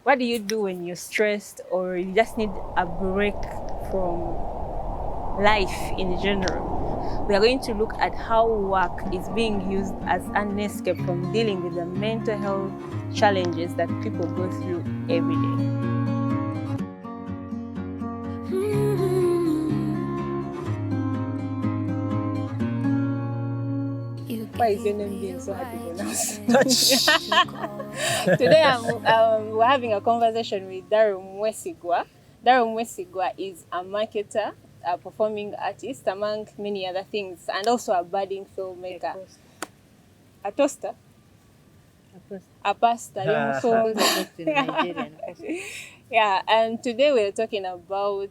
What do you do when you're stressed or you just need a break from life in general? We are going to look at how work is being used as an escape from dealing with the mental health challenges that people go through every day. Why is your name being so hard to pronounce? Today we're having a conversation with Daryl Mwesigwa. Daryl Mwesigwa is a marketer, a performing artist, among many other things, and also a budding filmmaker. A toaster? A pastor. Nigerian. Yeah, and today we're talking about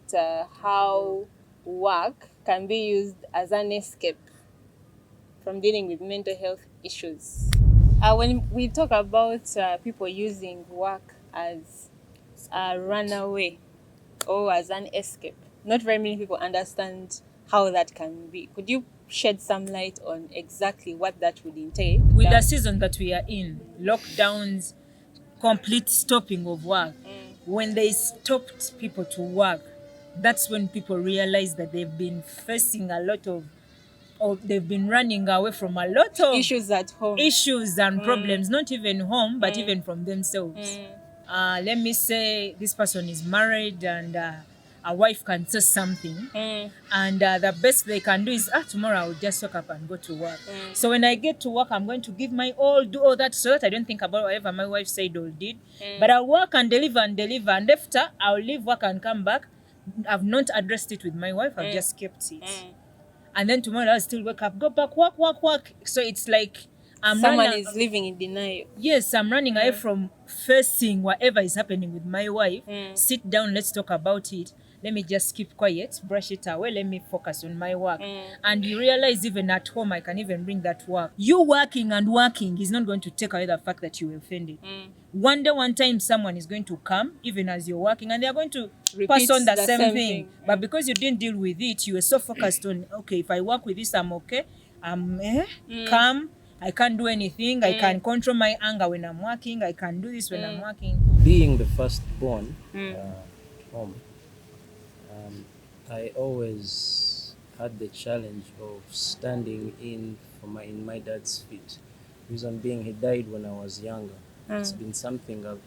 how work can be used as an escape from dealing with mental health issues. When we talk about people using work as a runaway or as an escape, not very many people understand how that can be. Could you shed some light on exactly what that would entail? With the season that we are in, lockdowns, complete stopping of work, when they stopped people to work, that's when people realize that they've been facing a lot of, or they've been running away from a lot of Issues at home. issues and problems, not even home, but even from themselves. Let me say this person is married and a wife can say something, and the best they can do is, tomorrow I'll just wake up and go to work. So when I get to work, I'm going to give my all, do all that so that I don't think about whatever my wife said or did. But I'll work and deliver, and after I'll leave work and come back. I've not addressed it with my wife, I've just kept it. And then tomorrow I'll still wake up, go back, work. So it's like Someone is living in denial. Yes, I'm running away from facing whatever is happening with my wife. Sit down, let's talk about it. Let me just keep quiet, brush it away, let me focus on my work. And you realize even at home, I can even bring that work. You working and working is not going to take away the fact that you were offended. One day, one time, someone is going to come, even as you're working, and they're going to pass on the same thing. But because you didn't deal with it, you were so focused on, okay, if I work with this, I'm okay. I'm calm. I can't do anything. I can control my anger when I'm working. I can do this when I'm working. Being the firstborn home, I always had the challenge of standing in my dad's feet. Reason being, he died when I was younger. It's been something I've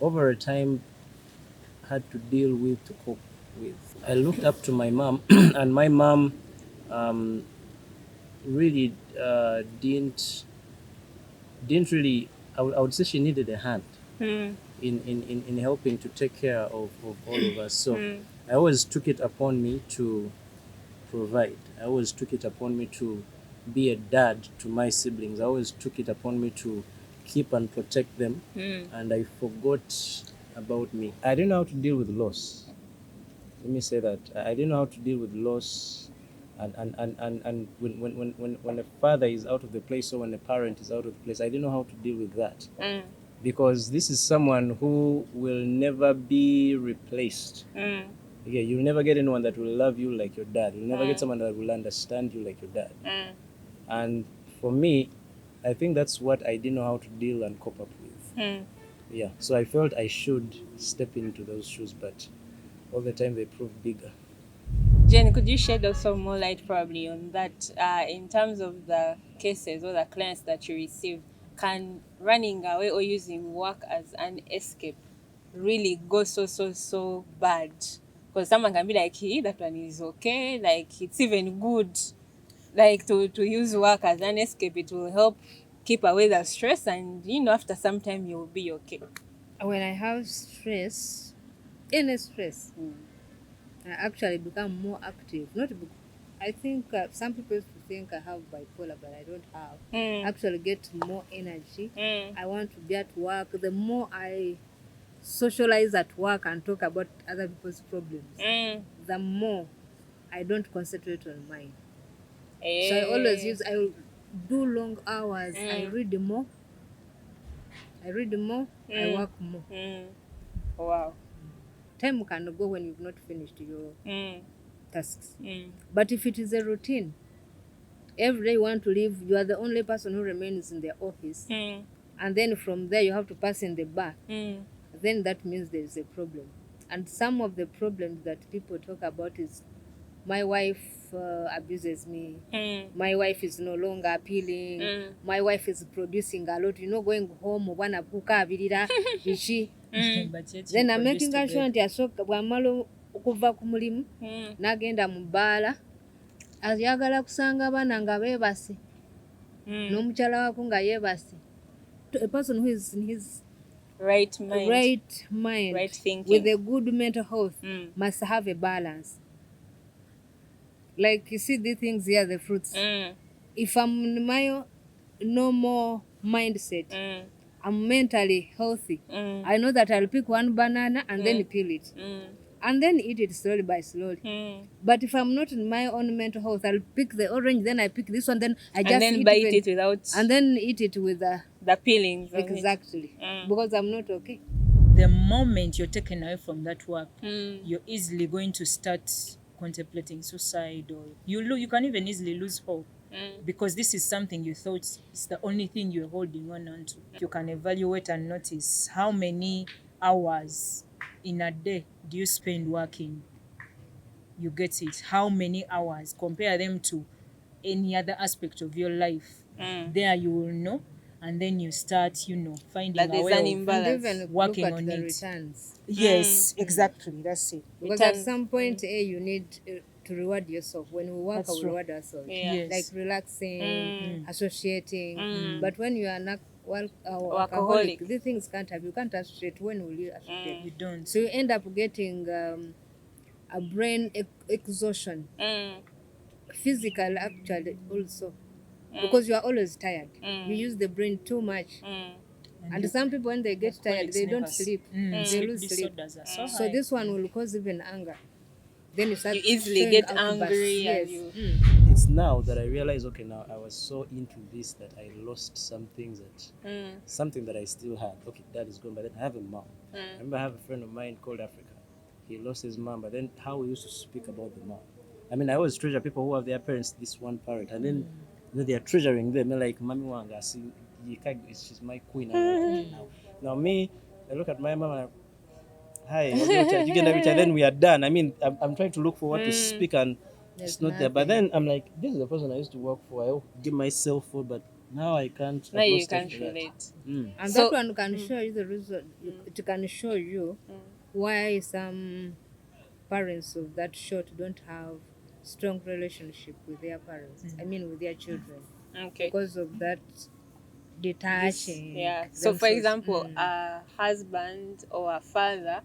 over a time had to deal with, to cope with. I looked up to my mom, and my mom really didn't really. I would say she needed a hand in helping to take care of all of us. So I always took it upon me to provide. I always took it upon me to be a dad to my siblings. I always took it upon me to keep and protect them, and I forgot about me. I didn't know how to deal with loss. Let me say that. I didn't know how to deal with loss, and when a father is out of the place or when a parent is out of the place, I didn't know how to deal with that. Because this is someone who will never be replaced. Yeah, you'll never get anyone that will love you like your dad. You'll never get someone that will understand you like your dad. And for me, I think that's what I didn't know how to deal and cope up with. Yeah, so I felt I should step into those shoes, but all the time they proved bigger. Jen, could you shed also more light probably on that in terms of the cases or the clients that you receive? Can running away or using work as an escape really go so bad? Because someone can be like, hey, that one is okay, like it's even good, like to use work as an escape. It will help keep away the stress, and after some time you'll be okay. When I have stress, any stress, I actually become more active. I think some people used to think I have bipolar, but I don't have. I actually get more energy. I want to be at work. The more I socialize at work and talk about other people's problems, the more I don't concentrate on mine. So I will do long hours. I read more. I work more. Wow. Time can go when you've not finished your tasks. But if it is a routine, every day you want to leave, you are the only person who remains in the office. And then from there you have to pass in the back. then that means there is a problem. And some of the problems that people talk about is my wife abuses me, my wife is no longer appealing, my wife is producing a lot, going home obwana bukaabirira biki. But yet Then you I'm produce making sure together. nti asooka bw'amala okuva ku mulimu n'agenda mu bbaala ayagala kusanga abaana nga beebase n'omukyala wako nga yeebase. A person who is in his Right mind. right mind Right thinking. with a good mental health must have a balance. Like you see these things here, the fruits. If I'm in my normal mindset, I'm mentally healthy, I know that I'll pick one banana and then peel it. And then eat it slowly by slowly. But if I'm not in my own mental health, I'll pick the orange, then I pick this one, then I just And then eat bite even- it without and then eat it with the the peelings. of it. exactly because I'm not okay. The moment you're taken away from that work, you're easily going to start contemplating suicide, or you can even easily lose hope. Because this is something you thought is the only thing you're holding on to. You can evaluate and notice how many hours in a day do you spend working. You get it. How many hours? Compare them to any other aspect of your life. There you will know, and then you start, finding That a there's way an of And imbalance. even working look at on the it. returns. Yes, exactly. That's it. Because Returns. at some point, you need to reward yourself. When we work, That's we true. reward ourselves. Yeah. Yes. Like relaxing, associating. But when you are not Workaholic. workaholic, these things can't have. You can't associate. When will you associate? You don't. So you end up getting a brain exhaustion, physical actually also, because you are always tired. You use the brain too much. And some people, when they get tired, they don't sleep. They lose sleep. Disorders are so So high. this one will cause even anger. Then you start You easily showing get outbursts. angry and Yes. you- It's now that I realize, okay, now I was so into this that I lost some things something that I still had. Okay, dad is gone, but then I have a mom. I remember I have a friend of mine called Africa. He lost his mom, but then how we used to speak about the mom. I mean, I always treasure people who have their parents this one parent, and then they are treasuring them. They're like, Mami Wanga, see, she's my queen. Now me, I look at my mom and hi, you get every then we are done. I mean, I'm trying to look for what to speak and There's it's not there. But nothing. then I'm like, this is the person I used to work for. I give myself food, but now I can't. Now I've you lost can't after that. relate. And So- that one can show you the reason. It can show you why some parents of that short don't have strong relationship with their parents. I mean, with their children, Okay. because of that detaching. Yeah. So, for themselves. example, a husband or a father,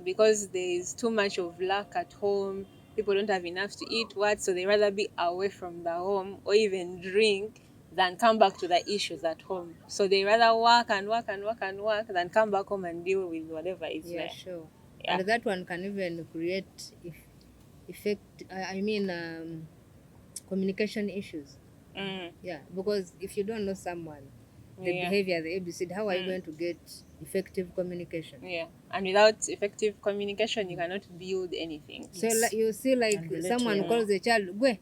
because there is too much of lack at home, people don't have enough to eat. So they rather be away from the home or even drink than come back to the issues at home. So they rather work and work and work and work than come back home and deal with whatever is Yeah, there. sure. Yeah. And that one can even create communication issues. Yeah, because if you don't know someone, the Yeah. behavior, the ABCD, how are you going to get effective communication? Yeah. And without effective communication, you cannot build anything. So you see, like And relate someone to calls the child, "Gwe,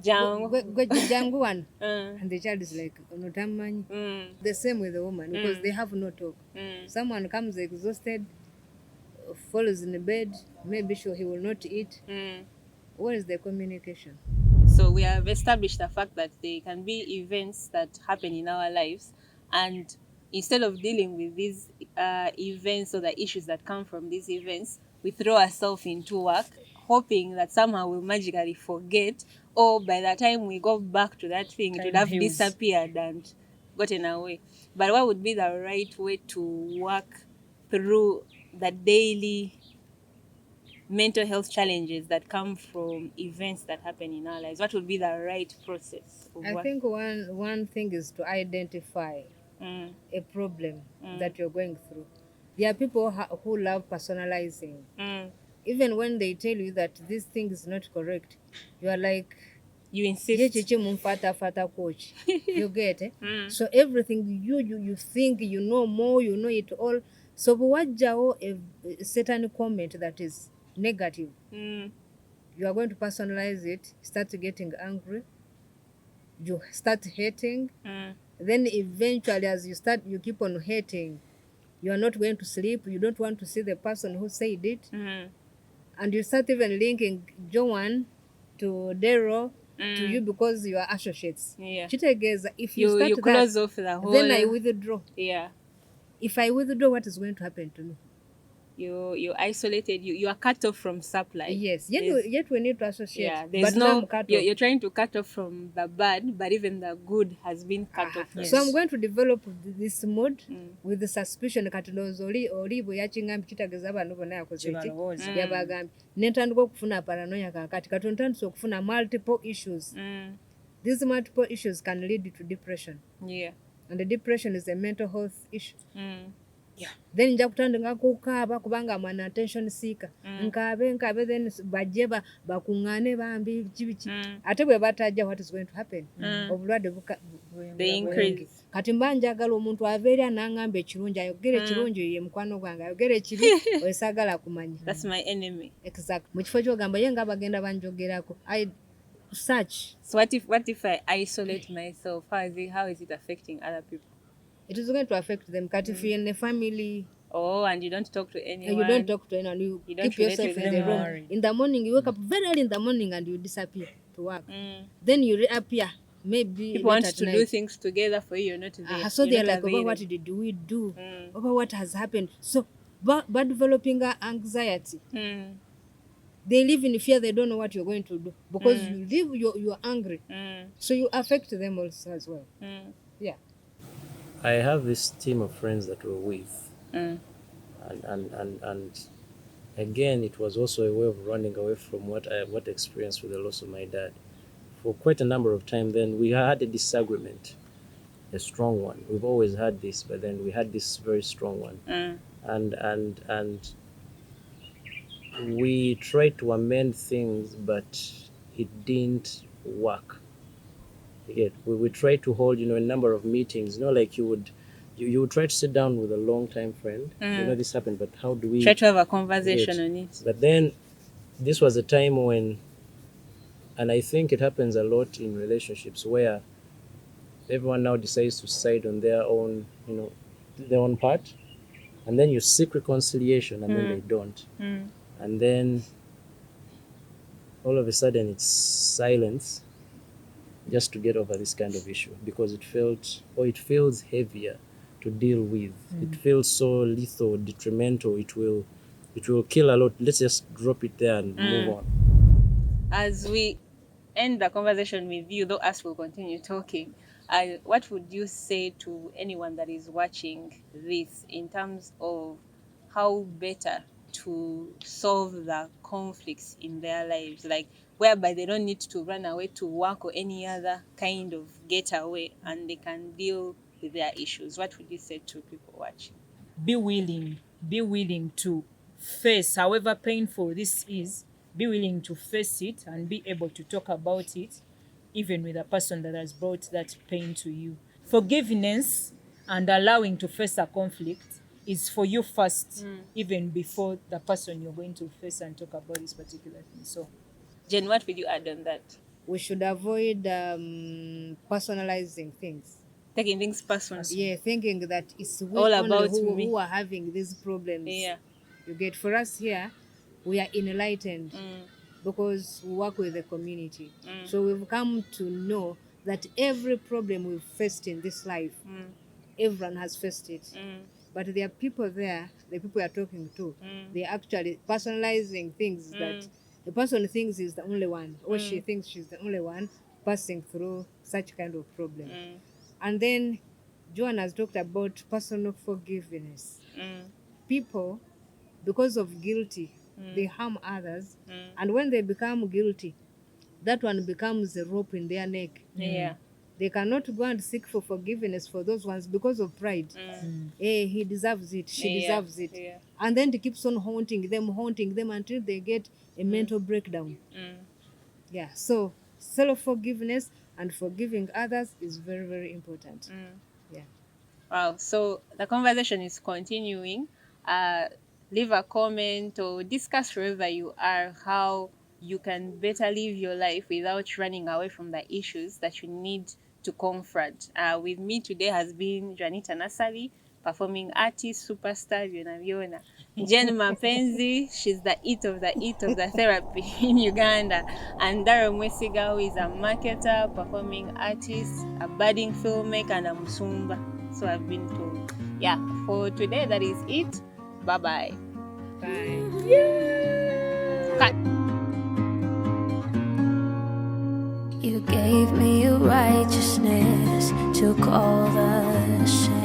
Jang. jangu one," Mm. and the child is like, "Onotamanyi." Mm. The same with the woman, because they have no talk. Someone comes exhausted, falls in the bed, maybe sure he will not eat. Where is the communication? So we have established the fact that there can be events that happen in our lives, and instead of dealing with these events or the issues that come from these events, we throw ourselves into work, hoping that somehow we'll magically forget, or by the time we go back to that thing, it would Time have heals. disappeared and gotten away. But what would be the right way to work through the daily mental health challenges that come from events that happen in our lives? What would be the right process of I work? think one thing is to identify Mm, a problem that you're going through. There are people who love personalizing. mm. Even when they tell you that this thing is not correct, you are like, You "Ye insist. chichi mumfata fata coach." You get it? So everything you think you know more, you know it all. So wajjao a certain comment that is negative, Mm, you are going to personalize it, start getting angry, you start hating. mm, Then eventually, as you keep on hating, You are not going to sleep. You don't want to see the person who said it. Mm. And you start even linking Joanne to Daryl to you because you are associates. Yeah. Chitegeza, if you start You that, close off the whole. then I withdraw. Yeah. If I withdraw, what is going to happen to me? You isolated. You are cut off from supply. Yes, There's- yet we need to associate. Yeah, there's but now I'm no. cut You're, off. you're trying to cut off from the bad, but even the good has been cut off. Yes. So I'm going to develop this mood Mm. with the suspicion kati ndowooza oli bwe yakiŋŋambye kitegeeza bano bonna yakoze ki Kibalowooza. yabagambye ne ntandika okufuna paranoia kaakati kati ntandise okufuna multiple issues. Mm. These multiple issues can lead to depression, Yeah. and the depression is a mental health issue. Mm. Then nja kutandika kukaaba kubanga I'm an attention seeker. Nkaabe then bajje bakuŋŋaane bambi kibiki. Ate bwe batajja, what is going to happen? Obulwadde They increase. kati mba njagala omuntu ava eri anaŋŋamba ekirungi ayogere ekirungi ye mukwano gwange ayogere ekibi oyo saagala kumanya. That's my enemy. Exact. Mu kifo ky'ogamba ye nga bagenda banjogerako. I search. So what if I isolate myself? How is it affecting other people? It is going to affect them. Kati if you're in a family Oh, and you don't talk to and anyone. you don't talk to anyone, you don't keep relate yourself with in the anyone. room. In the morning, you wake up very early in the morning and you disappear to work. Mm. Then you reappear maybe People late want at to night. do things together for you. You're not there. So You're they're not like, oh, what available. did we do? Mm. Oh, what has happened? So, but developing anxiety. Mm. They live in fear. They don't know what you're going to do because you live. You're angry, Mm. so you affect them also as well. Mm. Yeah. I have this team of friends that we're with, Mm. and again, it was also a way of running away from what I experienced with the loss of my dad. For quite a number of time, then we had a disagreement, a strong one. We've always had this, but then we had this very strong one, Mm. and we tried to amend things, but it didn't work. Yet we tried to hold, a number of meetings. Like you would try to sit down with a long time friend. This happened, but how do we Try to have a conversation Yes. on it. But then this was a time when, and I think it happens a lot in relationships where everyone now decides to side on their own, their own part, and then you seek reconciliation, and then they don't, Mm. and then all of a sudden it's silence, just to get over this kind of issue because it feels heavier to deal with. It feels so lethal, detrimental. It will kill a lot. Let's just drop it there and move on. As we end the conversation with you, though us will continue talking, what would you say to anyone that is watching this in terms of how better to solve the conflicts in their lives, like whereby they don't need to run away to work or any other kind of getaway and they can deal with their issues? What would you say to people watching? Be willing to face, however painful this is, be willing to face it and be able to talk about it, even with a person that has brought that pain to you. Forgiveness and allowing to face a conflict is for you first, even before the person you're going to face and talk about this particular thing. So, Jen, what would you add on that? We should avoid personalizing things. Taking things personal. Yeah, thinking that it's we All only about who, me. who are having these problems. Yeah. You get, for us here, we are enlightened because we work with the community. So we've come to know that every problem we've faced in this life, everyone has faced it. But there are people there, the people you're talking to, they're actually personalizing things that the person thinks is the only one, or she thinks she's the only one passing through such kind of problem. And then Joan has talked about personal forgiveness. People, because of guilty, they harm others. And when they become guilty, that one becomes a rope in their neck. Yeah. They cannot go and seek for forgiveness for those ones because of pride. Hey, he deserves it, she deserves it. Yeah. And then it keeps on haunting them until they get a mental breakdown. Yeah, so self-forgiveness and forgiving others is very, very important. Yeah. Wow. So the conversation is continuing. Leave a comment or discuss wherever you are how you can better live your life without running away from the issues that you need to confront. With me today has been Juanita Nassali, performing artist, superstar, Viona. Jen Mapenzi, she's the it of the therapy in Uganda. And Daryl Mwesiga, who is a marketer, performing artist, a budding filmmaker, and a musumba. So I've been told. Yeah, for today, that is it. Bye-bye. Bye. Cut. You gave me your righteousness, took all the shame.